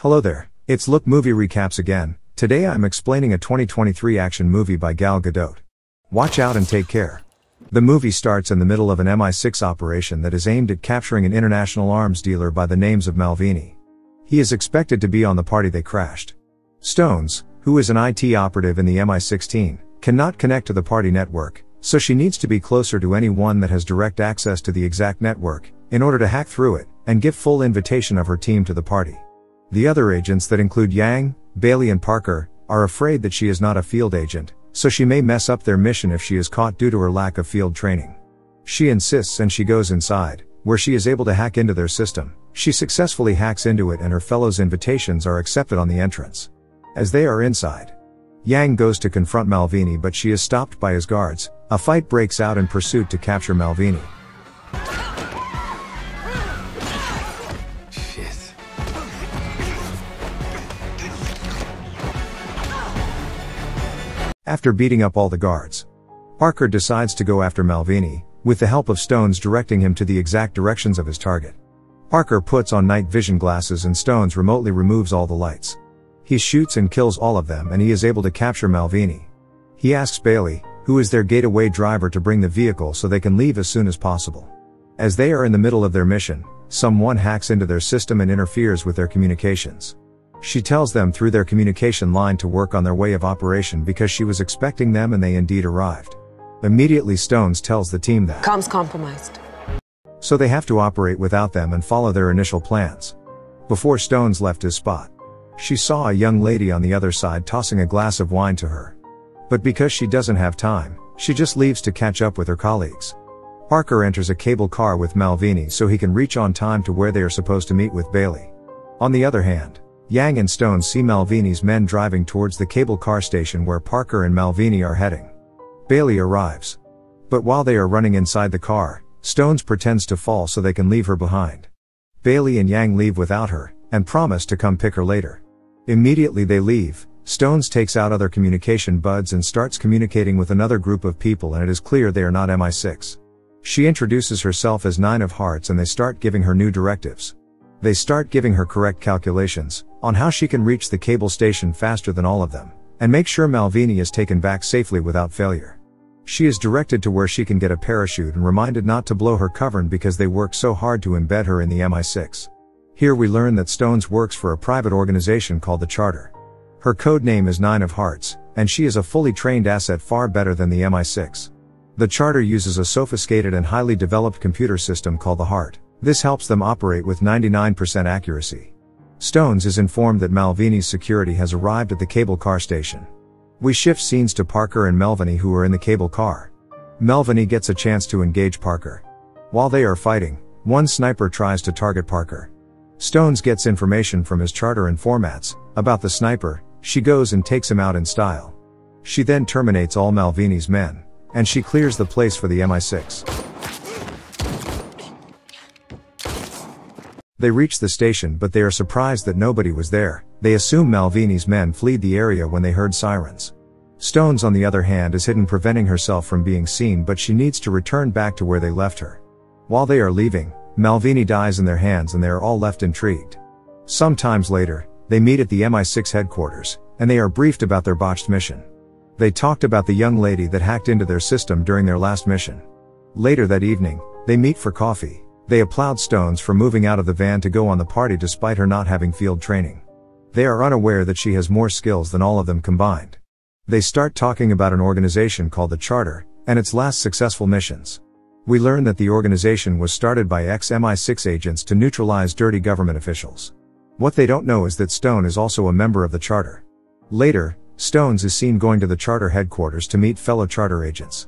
Hello there, it's Look Movie Recaps again. Today I'm explaining a 2023 action movie by Gal Gadot. Watch out and take care. The movie starts in the middle of an MI6 operation that is aimed at capturing an international arms dealer by the names of Malvini. He is expected to be on the party they crashed. Stones, who is an IT operative in the MI6 team, cannot connect to the party network, so she needs to be closer to anyone that has direct access to the exact network, in order to hack through it, and give full invitation of her team to the party. The other agents that include Yang, Bailey and Parker, are afraid that she is not a field agent, so she may mess up their mission if she is caught due to her lack of field training. She insists and she goes inside, where she is able to hack into their system. She successfully hacks into it and her fellows' invitations are accepted on the entrance. As they are inside, Yang goes to confront Malvini but she is stopped by his guards. A fight breaks out in pursuit to capture Malvini. After beating up all the guards, Parker decides to go after Malvini, with the help of Stones directing him to the exact directions of his target. Parker puts on night vision glasses and Stones remotely removes all the lights. He shoots and kills all of them and he is able to capture Malvini. He asks Bailey, who is their getaway driver, to bring the vehicle so they can leave as soon as possible. As they are in the middle of their mission, someone hacks into their system and interferes with their communications. She tells them through their communication line to work on their way of operation because she was expecting them and they indeed arrived. Immediately Stones tells the team that comms compromised, so they have to operate without them and follow their initial plans. Before Stones left his spot, she saw a young lady on the other side tossing a glass of wine to her. But because she doesn't have time, she just leaves to catch up with her colleagues. Parker enters a cable car with Malvini so he can reach on time to where they are supposed to meet with Bailey. On the other hand, Yang and Stones see Malvini's men driving towards the cable car station where Parker and Malvini are heading. Bailey arrives. But while they are running inside the car, Stones pretends to fall so they can leave her behind. Bailey and Yang leave without her, and promise to come pick her later. Immediately they leave, Stones takes out other communication buds and starts communicating with another group of people and it is clear they are not MI6. She introduces herself as Nine of Hearts and they start giving her new directives. They start giving her correct calculations on how she can reach the cable station faster than all of them, and make sure Malvini is taken back safely without failure. She is directed to where she can get a parachute and reminded not to blow her cover because they work so hard to embed her in the MI6. Here we learn that Stones works for a private organization called the Charter. Her code name is Nine of Hearts, and she is a fully trained asset far better than the MI6. The Charter uses a sophisticated and highly developed computer system called the Heart. This helps them operate with 99% accuracy. Stones is informed that Malvini's security has arrived at the cable car station. We shift scenes to Parker and Malvini who are in the cable car. Malvini gets a chance to engage Parker. While they are fighting, one sniper tries to target Parker. Stones gets information from his Charter informats about the sniper. She goes and takes him out in style. She then terminates all Malvini's men, and she clears the place for the MI6. They reach the station but they are surprised that nobody was there. They assume Malvini's men fled the area when they heard sirens. Stones on the other hand is hidden, preventing herself from being seen, but she needs to return back to where they left her. While they are leaving, Malvini dies in their hands and they are all left intrigued. Sometimes later, they meet at the MI6 headquarters, and they are briefed about their botched mission. They talked about the young lady that hacked into their system during their last mission. Later that evening, they meet for coffee. They applaud Stones for moving out of the van to go on the party despite her not having field training. They are unaware that she has more skills than all of them combined. They start talking about an organization called the Charter, and its last successful missions. We learn that the organization was started by ex-MI6 agents to neutralize dirty government officials. What they don't know is that Stone is also a member of the Charter. Later, Stones is seen going to the Charter headquarters to meet fellow Charter agents.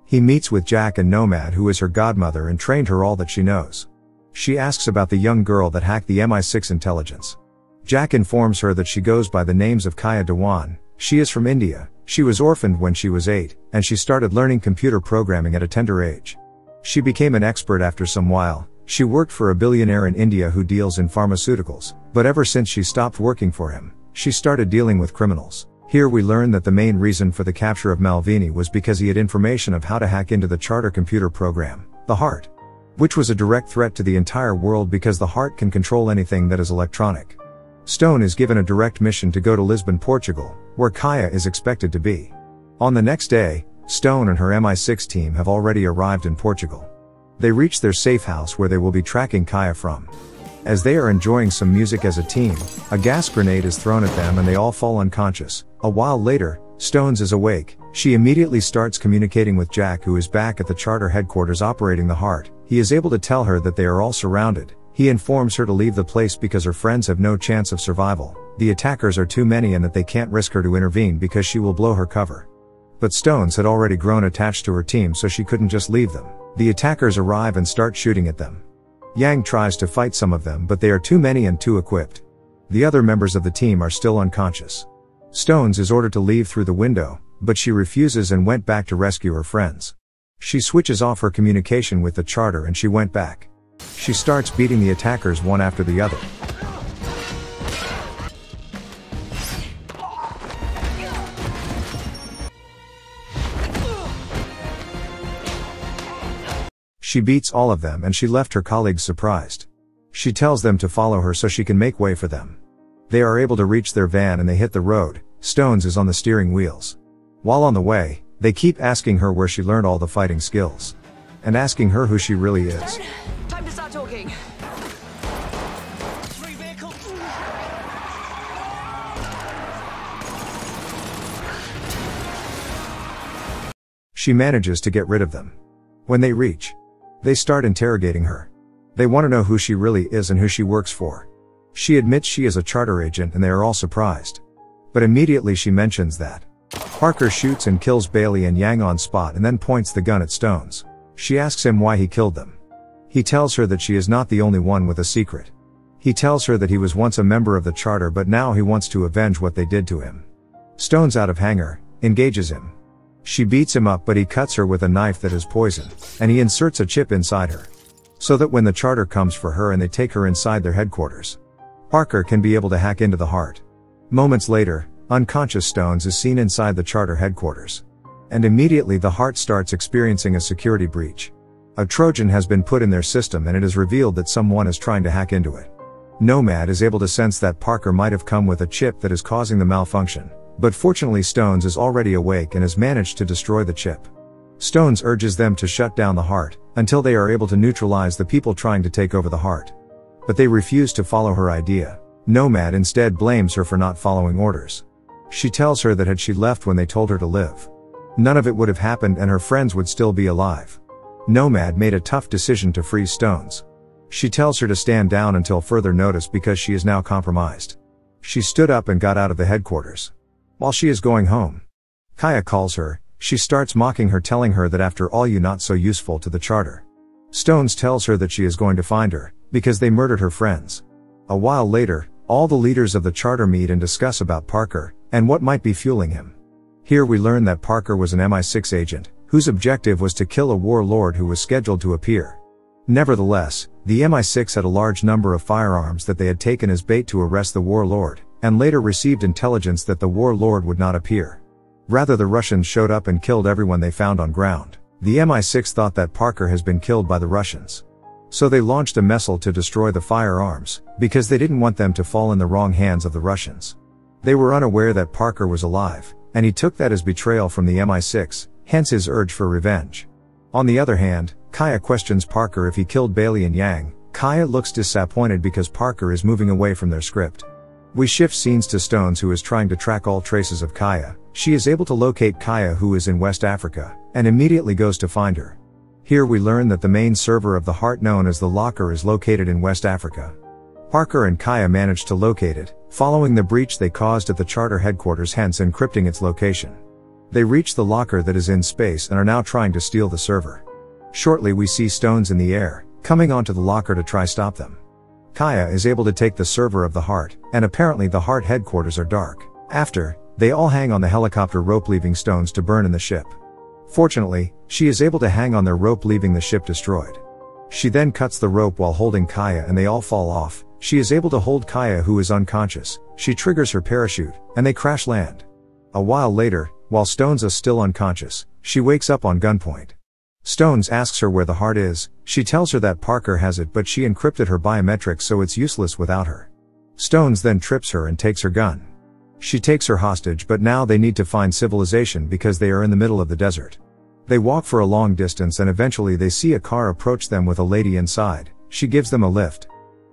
He meets with Jack and Nomad, who is her godmother and trained her all that she knows. She asks about the young girl that hacked the MI6 intelligence. Jack informs her that she goes by the names of Kaya Dewan. She is from India. She was orphaned when she was 8, and she started learning computer programming at a tender age. She became an expert after some while. She worked for a billionaire in India who deals in pharmaceuticals, but ever since she stopped working for him, she started dealing with criminals. Here we learn that the main reason for the capture of Malvini was because he had information of how to hack into the Charter computer program, the Heart, which was a direct threat to the entire world because the Heart can control anything that is electronic. Stone is given a direct mission to go to Lisbon, Portugal, where Kaya is expected to be. On the next day, Stone and her MI6 team have already arrived in Portugal. They reach their safe house where they will be tracking Kaya from. As they are enjoying some music as a team, a gas grenade is thrown at them and they all fall unconscious. A while later, Stones is awake. She immediately starts communicating with Jack, who is back at the charter headquarters operating the heart. He is able to tell her that they are all surrounded. He informs her to leave the place because her friends have no chance of survival. The attackers are too many and that they can't risk her to intervene because she will blow her cover. But Stones had already grown attached to her team, so she couldn't just leave them. The attackers arrive and start shooting at them. Yang tries to fight some of them, but they are too many and too equipped. The other members of the team are still unconscious. Stones is ordered to leave through the window, but she refuses and went back to rescue her friends. She switches off her communication with the charter and she went back. She starts beating the attackers one after the other. She beats all of them and she left her colleagues surprised. She tells them to follow her so she can make way for them. They are able to reach their van and they hit the road. Stones is on the steering wheels. While on the way, they keep asking her where she learned all the fighting skills. And asking her who she really is. Time to start talking. She manages to get rid of them. When they reach, they start interrogating her. They want to know who she really is and who she works for. She admits she is a charter agent and they are all surprised. But immediately she mentions that Parker shoots and kills Bailey and Yang on spot and then points the gun at Stones. She asks him why he killed them. He tells her that she is not the only one with a secret. He tells her that he was once a member of the charter but now he wants to avenge what they did to him. Stones, out of anger, engages him. She beats him up but he cuts her with a knife that is poison, and he inserts a chip inside her. So that when the charter comes for her and they take her inside their headquarters, Parker can be able to hack into the heart. Moments later, unconscious Stones is seen inside the charter headquarters. And immediately the heart starts experiencing a security breach. A Trojan has been put in their system and it is revealed that someone is trying to hack into it. Nomad is able to sense that Parker might have come with a chip that is causing the malfunction. But fortunately Stones is already awake and has managed to destroy the chip. Stones urges them to shut down the heart, until they are able to neutralize the people trying to take over the heart. But they refuse to follow her idea. Nomad instead blames her for not following orders. She tells her that had she left when they told her to live, none of it would have happened and her friends would still be alive. Nomad made a tough decision to freeze Stones. She tells her to stand down until further notice because she is now compromised. She stood up and got out of the headquarters. While she is going home, Kaya calls her. She starts mocking her, telling her that after all you're not so useful to the charter. Stones tells her that she is going to find her, because they murdered her friends. A while later, all the leaders of the charter meet and discuss about Parker, and what might be fueling him. Here we learn that Parker was an MI6 agent, whose objective was to kill a warlord who was scheduled to appear. Nevertheless, the MI6 had a large number of firearms that they had taken as bait to arrest the warlord, and later received intelligence that the warlord would not appear. Rather, the Russians showed up and killed everyone they found on ground. The MI6 thought that Parker has been killed by the Russians. So they launched a missile to destroy the firearms, because they didn't want them to fall in the wrong hands of the Russians. They were unaware that Parker was alive, and he took that as betrayal from the MI6, hence his urge for revenge. On the other hand, Kaya questions Parker if he killed Bailey and Yang. Kaya looks disappointed because Parker is moving away from their script. We shift scenes to Stones, who is trying to track all traces of Kaya. She is able to locate Kaya, who is in West Africa, and immediately goes to find her. Here we learn that the main server of the heart, known as the Locker, is located in West Africa. Parker and Kaya manage to locate it, following the breach they caused at the charter headquarters, hence encrypting its location. They reach the Locker that is in space and are now trying to steal the server. Shortly we see Stones in the air, coming onto the Locker to try stop them. Kaya is able to take the server of the heart, and apparently the heart headquarters are dark. After, they all hang on the helicopter rope, leaving Stones to burn in the ship. Fortunately, she is able to hang on their rope, leaving the ship destroyed. She then cuts the rope while holding Kaya and they all fall off. She is able to hold Kaya, who is unconscious. She triggers her parachute, and they crash land. A while later, while Stones is still unconscious, she wakes up on gunpoint. Stones asks her where the heart is. She tells her that Parker has it, but she encrypted her biometrics, so it's useless without her. Stones then trips her and takes her gun. She takes her hostage, but now they need to find civilization because they are in the middle of the desert. They walk for a long distance and eventually they see a car approach them with a lady inside. She gives them a lift.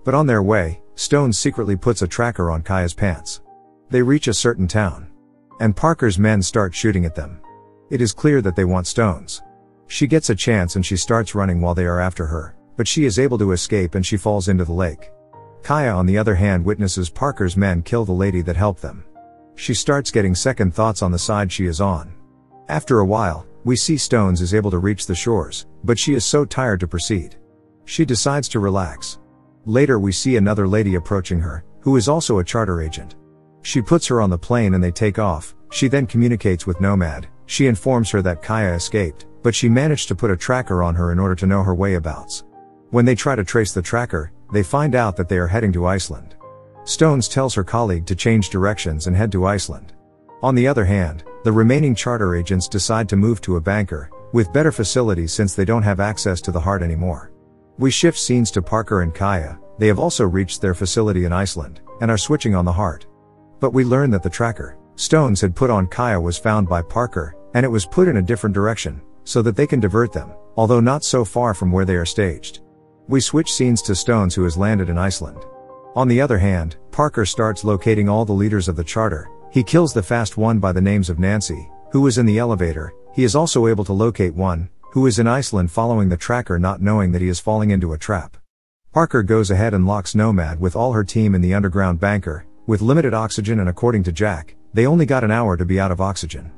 But on their way, Stones secretly puts a tracker on Kaya's pants. They reach a certain town. And Parker's men start shooting at them. It is clear that they want Stones. She gets a chance and she starts running while they are after her, but she is able to escape and she falls into the lake. Kaya on the other hand witnesses Parker's men kill the lady that helped them. She starts getting second thoughts on the side she is on. After a while, we see Stones is able to reach the shores, but she is so tired to proceed. She decides to relax. Later we see another lady approaching her, who is also a charter agent. She puts her on the plane and they take off. She then communicates with Nomad. She informs her that Kaya escaped, but she managed to put a tracker on her in order to know her whereabouts. When they try to trace the tracker, they find out that they are heading to Iceland. Stones tells her colleague to change directions and head to Iceland. On the other hand, the remaining charter agents decide to move to a bunker, with better facilities since they don't have access to the heart anymore. We shift scenes to Parker and Kaya. They have also reached their facility in Iceland, and are switching on the heart. But we learn that the tracker Stones had put on Kaya was found by Parker, and it was put in a different direction, so that they can divert them, although not so far from where they are staged. We switch scenes to Stones who has landed in Iceland. On the other hand, Parker starts locating all the leaders of the charter. He kills the fast one by the names of Nancy, who was in the elevator. He is also able to locate one, who is in Iceland following the tracker not knowing that he is falling into a trap. Parker goes ahead and locks Nomad with all her team in the underground bunker, with limited oxygen and according to Jack, they only got an hour to be out of oxygen.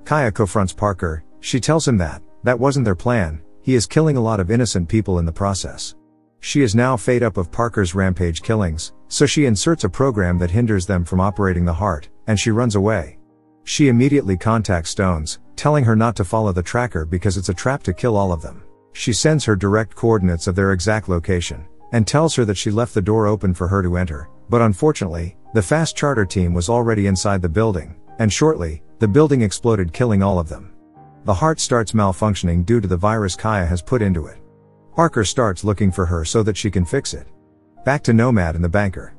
Kaya confronts Parker. She tells him that wasn't their plan. He is killing a lot of innocent people in the process. She is now fed up of Parker's rampage killings, so she inserts a program that hinders them from operating the heart, and she runs away. She immediately contacts Stones, telling her not to follow the tracker because it's a trap to kill all of them. She sends her direct coordinates of their exact location, and tells her that she left the door open for her to enter, but unfortunately, the fast charter team was already inside the building, and shortly, the building exploded killing all of them. The heart starts malfunctioning due to the virus Kaya has put into it. Parker starts looking for her so that she can fix it. Back to Nomad in the bunker.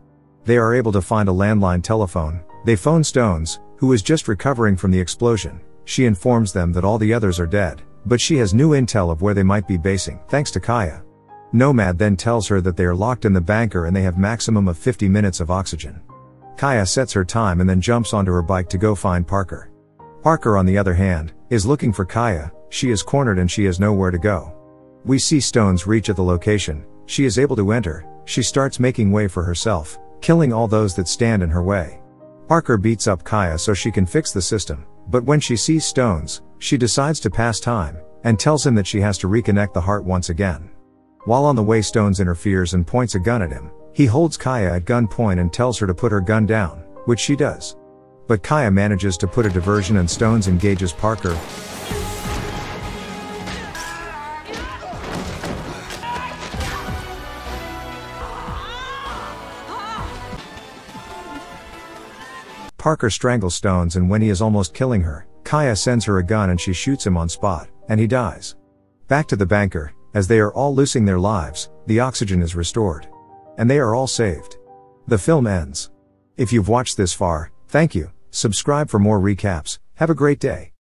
They are able to find a landline telephone. They phone Stones, who is just recovering from the explosion. She informs them that all the others are dead, but she has new intel of where they might be basing, thanks to Kaya. Nomad then tells her that they are locked in the bunker and they have maximum of 50 minutes of oxygen. Kaya sets her time and then jumps onto her bike to go find Parker. Parker on the other hand, is looking for Kaya. She is cornered and she has nowhere to go. We see Stones reach at the location. She is able to enter. She starts making way for herself, killing all those that stand in her way. Parker beats up Kaya so she can fix the system, but when she sees Stones, she decides to pass time, and tells him that she has to reconnect the heart once again. While on the way, Stones interferes and points a gun at him. He holds Kaya at gunpoint and tells her to put her gun down, which she does. But Kaya manages to put a diversion and Stones engages Parker. Parker strangles Stones and when he is almost killing her, Kaya sends her a gun and she shoots him on spot, and he dies. Back to the bunker, as they are all losing their lives, the oxygen is restored. And they are all saved. The film ends. If you've watched this far, thank you. Subscribe for more recaps. Have a great day.